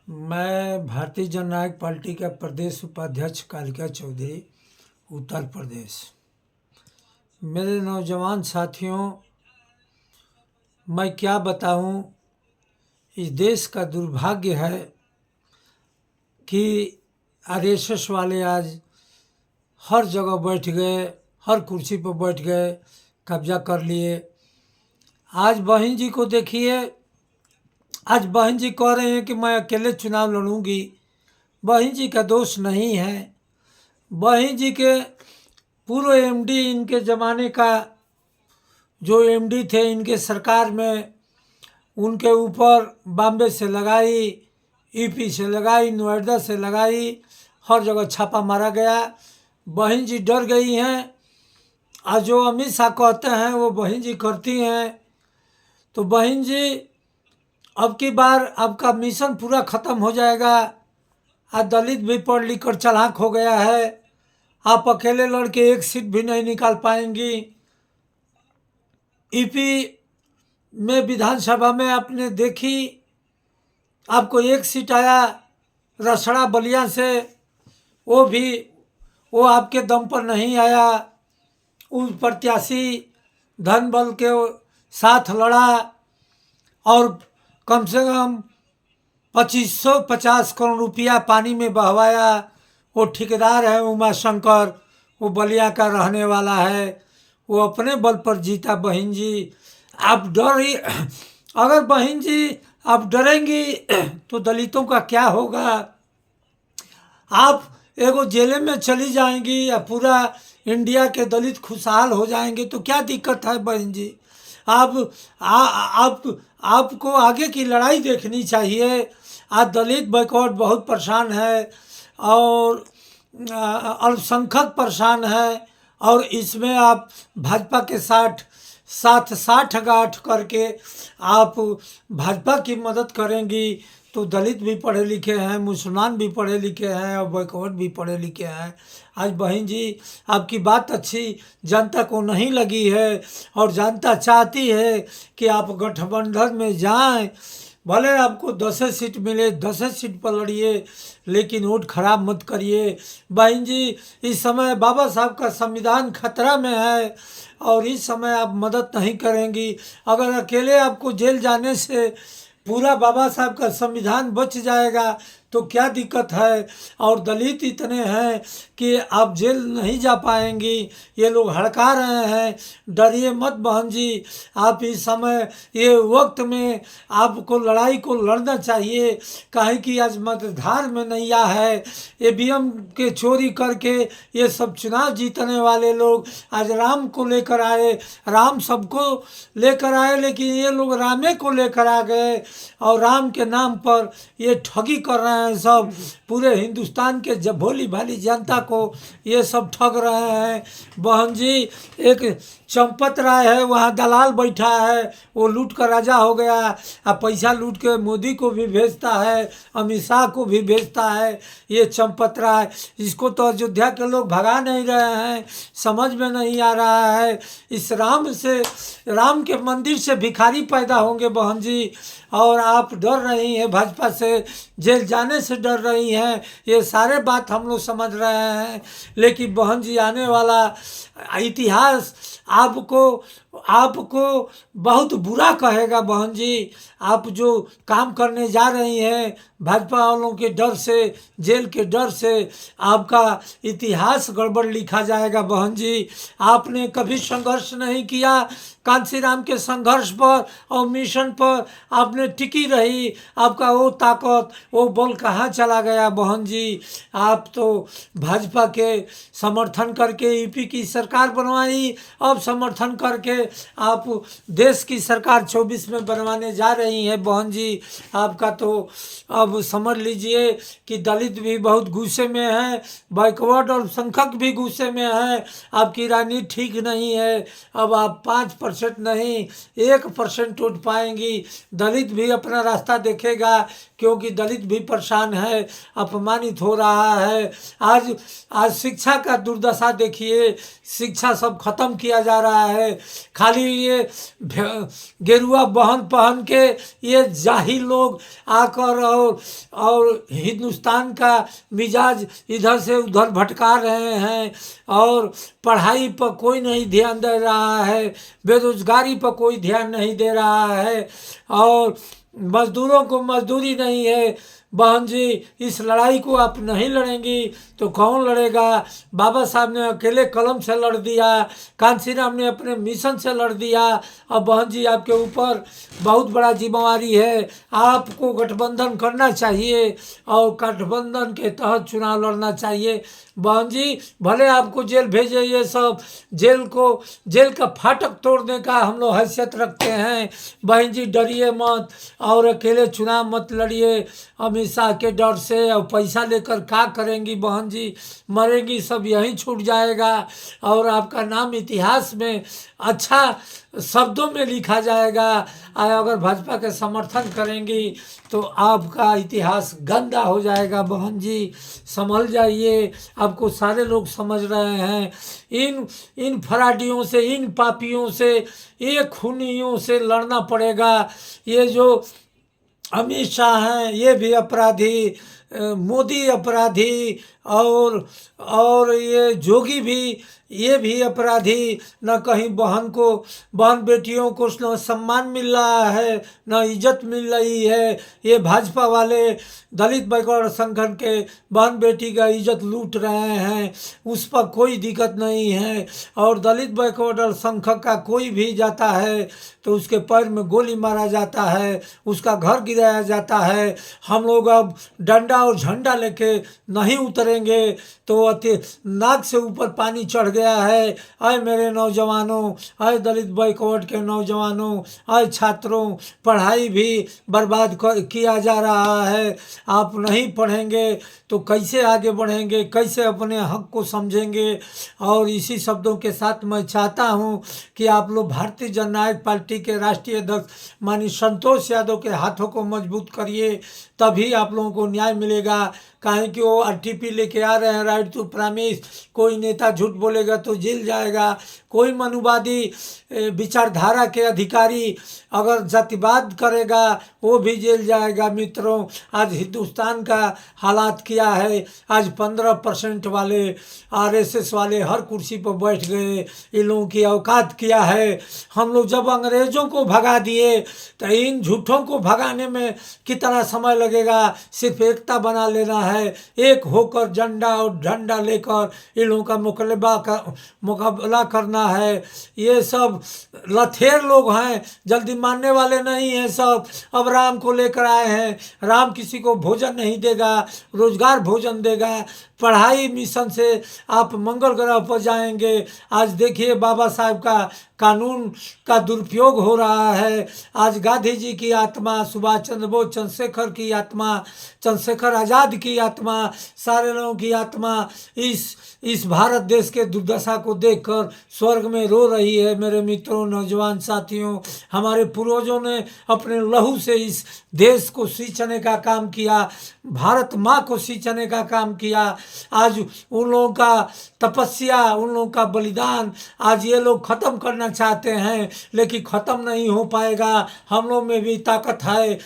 मैं भारतीय जननायक पार्टी का प्रदेश उपाध्यक्ष कालिका चौधरी, उत्तर प्रदेश। मेरे नौजवान साथियों, मैं क्या बताऊं, इस देश का दुर्भाग्य है कि आरएसएस वाले आज हर जगह बैठ गए, हर कुर्सी पर बैठ गए, कब्जा कर लिए। आज बहन जी को देखिए, आज बहन जी कह रहे हैं कि मैं अकेले चुनाव लड़ूंगी। बहन जी का दोष नहीं है। बहन जी के पूर्व एमडी, इनके ज़माने का जो एमडी थे इनके सरकार में, उनके ऊपर बॉम्बे से लगाई, यूपी से लगाई, नोएडा से लगाई, हर जगह छापा मारा गया। बहन जी डर गई हैं। आज जो अमित शाह कहते हैं वो बहन जी करती हैं। तो बहन जी, अब की बार आपका मिशन पूरा ख़त्म हो जाएगा। आज दलित भी पढ़ लिख कर चालाक हो गया है। आप अकेले लड़के एक सीट भी नहीं निकाल पाएंगी। यूपी में विधानसभा में आपने देखी, आपको एक सीट आया रसड़ा बलिया से, वो आपके दम पर नहीं आया। उस प्रत्याशी धन बल के साथ लड़ा और कम से कम 2550 करोड़ रुपया पानी में बहवाया। वो ठेकेदार है उमा शंकर, वो बलिया का रहने वाला है, वो अपने बल पर जीता। बहन जी आप डर ही, अगर बहन जी आप डरेंगी तो दलितों का क्या होगा? आप एगो जेले में चली जाएंगी या पूरा इंडिया के दलित खुशहाल हो जाएंगे तो क्या दिक्कत है बहन जी? आपको आगे की लड़ाई देखनी चाहिए। आज दलित बैकवर्ड बहुत परेशान है और अल्पसंख्यक परेशान है, और इसमें आप भाजपा के साथ साठ गांठ करके आप भाजपा की मदद करेंगी तो दलित भी पढ़े लिखे हैं, मुसलमान भी पढ़े लिखे हैं और बैकवर्ड भी पढ़े लिखे हैं। आज बहन जी आपकी बात अच्छी जनता को नहीं लगी है और जनता चाहती है कि आप गठबंधन में जाएं। भले आपको 10 सीट मिले, 10 सीट पर लड़िए, लेकिन वोट खराब मत करिए। बहन जी, इस समय बाबा साहब का संविधान खतरा में है और इस समय आप मदद नहीं करेंगी। अगर अकेले आपको जेल जाने से पूरा बाबा साहब का संविधान बच जाएगा तो क्या दिक्कत है? और दलित इतने हैं कि आप जेल नहीं जा पाएंगी। ये लोग हड़का रहे हैं। डरिए मत बहन जी। आप इस समय ये वक्त में आपको लड़ाई को लड़ना चाहिए। काहे कि आज मतधार में नैया है। ईवीएम के चोरी करके ये सब चुनाव जीतने वाले लोग आज राम को लेकर आए, राम सबको लेकर आए, लेकिन ये लोग रामे को लेकर आ गए और राम के नाम पर ये ठगी कर रहे हैं। सब पूरे हिंदुस्तान के भोली भाली जनता को ये सब ठग रहे हैं। बहन जी, एक चंपत राय है, वहाँ दलाल बैठा है, वो लूट कर राजा हो गया। अब पैसा लूट के मोदी को भी भेजता है, अमित शाह को भी भेजता है। ये चंपत राय, इसको तो अयोध्या के लोग भगा नहीं रहे हैं, समझ में नहीं आ रहा है। इस राम के मंदिर से भिखारी पैदा होंगे बहन जी। और आप डर रही हैं भाजपा से, जेल जाने से डर रही हैं। ये सारे बात हम लोग समझ रहे हैं, लेकिन बहन जी आने वाला इतिहास आपको बहुत बुरा कहेगा बहन जी। आप जो काम करने जा रही हैं भाजपा वालों के डर से, जेल के डर से, आपका इतिहास गड़बड़ लिखा जाएगा बहन जी। आपने कभी संघर्ष नहीं किया, कांशीराम के संघर्ष पर और मिशन पर आपने टिकी रही। आपका वो ताकत, वो बल कहाँ चला गया बहन जी? आप तो भाजपा के समर्थन करके यूपी की सरकार बनवाई, अब समर्थन करके आप देश की सरकार 24 में बनवाने जा रही हैं बहन जी। आपका तो अब समझ लीजिए कि दलित भी बहुत गुस्से में है, बैकवर्ड और संख्यक भी गुस्से में है। आपकी राजनीति ठीक नहीं है। अब आप 5% नहीं 1% उठ पाएंगी। दलित भी अपना रास्ता देखेगा, क्योंकि दलित भी परेशान है, अपमानित हो रहा है। आज शिक्षा का दुर्दशा देखिए, शिक्षा सब खत्म किया जा रहा है। खाली ये गेरुआ बहन पहन के ये जाहिल लोग आकर और हिंदुस्तान का मिजाज इधर से उधर भटका रहे हैं। और पढ़ाई पर कोई नहीं ध्यान दे रहा है, बेरोजगारी पर कोई ध्यान नहीं दे रहा है, और मजदूरों को मजदूरी नहीं है। बहन जी, इस लड़ाई को आप नहीं लड़ेंगी तो कौन लड़ेगा? बाबा साहब ने अकेले कलम से लड़ दिया, कांशीराम ने अपने मिशन से लड़ दिया। अब बहन जी, आपके ऊपर बहुत बड़ा जिम्मेवारी है। आपको गठबंधन करना चाहिए और गठबंधन के तहत चुनाव लड़ना चाहिए। बहन जी, भले आपको जेल भेजे, ये सब जेल का फाटक तोड़ने का हम लोग हैसियत रखते हैं। बहन जी, डरिए मत और अकेले चुनाव मत लड़िए अमित शाह के डर से। और पैसा लेकर क्या करेंगी बहन जी? मरेंगी सब यहीं छूट जाएगा और आपका नाम इतिहास में अच्छा शब्दों में लिखा जाएगा। अगर भाजपा के समर्थन करेंगी तो आपका इतिहास गंदा हो जाएगा। बहन जी, संभल जाइए, आपको सारे लोग समझ रहे हैं। इन फराडियों से, इन पापियों से, ये खूनियों से लड़ना पड़ेगा। ये जो अमित शाह हैं ये भी अपराधी, मोदी अपराधी, और ये जोगी भी, ये भी अपराधी। न कहीं बहन बेटियों को न सम्मान मिल रहा है, न इज्जत मिल रही है। ये भाजपा वाले दलित बैकवर्ड संगठन के बहन बेटी का इज्जत लूट रहे हैं, उस पर कोई दिक्कत नहीं है। और दलित बैकवर्ड संगठन का कोई भी जाता है तो उसके पैर में गोली मारा जाता है, उसका घर गिराया जाता है। हम लोग अब डंडा और झंडा लेके नहीं उतरेंगे तो नाक से ऊपर पानी चढ़ गया है। आए मेरे नौजवानों, आए दलित बैकवर्ड के नौजवानों, आए छात्रों, पढ़ाई भी बर्बाद किया जा रहा है। आप नहीं पढ़ेंगे तो कैसे आगे बढ़ेंगे, कैसे अपने हक को समझेंगे? और इसी शब्दों के साथ मैं चाहता हूं कि आप लोग भारतीय जननायक पार्टी के राष्ट्रीय अध्यक्ष माननीय संतोष यादव के हाथों को मजबूत करिए, तभी आप लोगों को न्याय मिलेगा। काहे कि वो आरटीपी लेके आ रहे हैं, राइट टू प्रॉमिस। कोई नेता झूठ बोलेगा तो जेल जाएगा, कोई मनुवादी विचारधारा के अधिकारी अगर जातिवाद करेगा वो भी जेल जाएगा। मित्रों, आज हिंदुस्तान का हालात किया है। आज 15% वाले आरएसएस वाले हर कुर्सी पर बैठ गए। इन लोगों की औकात क्या है? हम लोग जब अंग्रेजों को भगा दिए तो इन झूठों को भगाने में कितना समय लगेगा? सिर्फ एकता बना लेना है, एक होकर झंडा और झंडा लेकर इन लोगों का मुकाबला करना है। ये सब लथेर लोग हैं, जल्दी मानने वाले नहीं हैं सब। अब राम को लेकर आए हैं, राम किसी को भोजन नहीं देगा, रोजगार भोजन देगा। पढ़ाई मिशन से आप मंगल ग्रह पर जाएंगे। आज देखिए बाबा साहब का कानून का दुरुपयोग हो रहा है। आज गांधी जी की आत्मा, सुभाष चंद्र बोस, चंद्रशेखर की आत्मा, चंद्रशेखर आज़ाद की आत्मा, सारे लोगों की आत्मा इस भारत देश के दुर्दशा को देखकर स्वर्ग में रो रही है। मेरे मित्रों, नौजवान साथियों, हमारे पूर्वजों ने अपने लहू से इस देश को सींचने का काम किया, भारत माँ को सींचने का काम किया। आज उन लोगों का तपस्या, उन लोगों का बलिदान आज ये लोग ख़त्म करना चाहते हैं, लेकिन ख़त्म नहीं हो पाएगा। हम लोग में भी ताकत है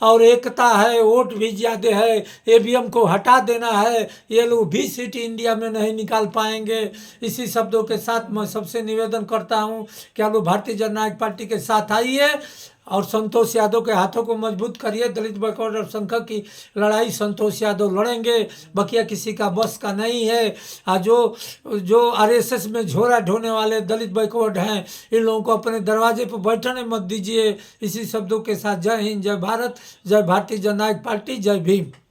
और एकता है, वोट भी ज़्यादा है। ईवीएम को हटा देना है, ये लोग भी सीट इंडिया में नहीं निकाल पाएंगे। इसी शब्दों के साथ मैं सबसे निवेदन करता हूँ कि आप लोग भारतीय जननायक पार्टी के साथ आइए और संतोष यादव के हाथों को मजबूत करिए। दलित बैकवर्ड अल्पसंख्यक की लड़ाई संतोष यादव लड़ेंगे, बकिया किसी का बस का नहीं है। जो आरएसएस में झोरा ढोने वाले दलित बैकवर्ड हैं, इन लोगों को अपने दरवाजे पर बैठने मत दीजिए। इसी शब्दों के साथ जय हिंद, जय भारत, जय भारतीय जननायक पार्टी, जय भीम।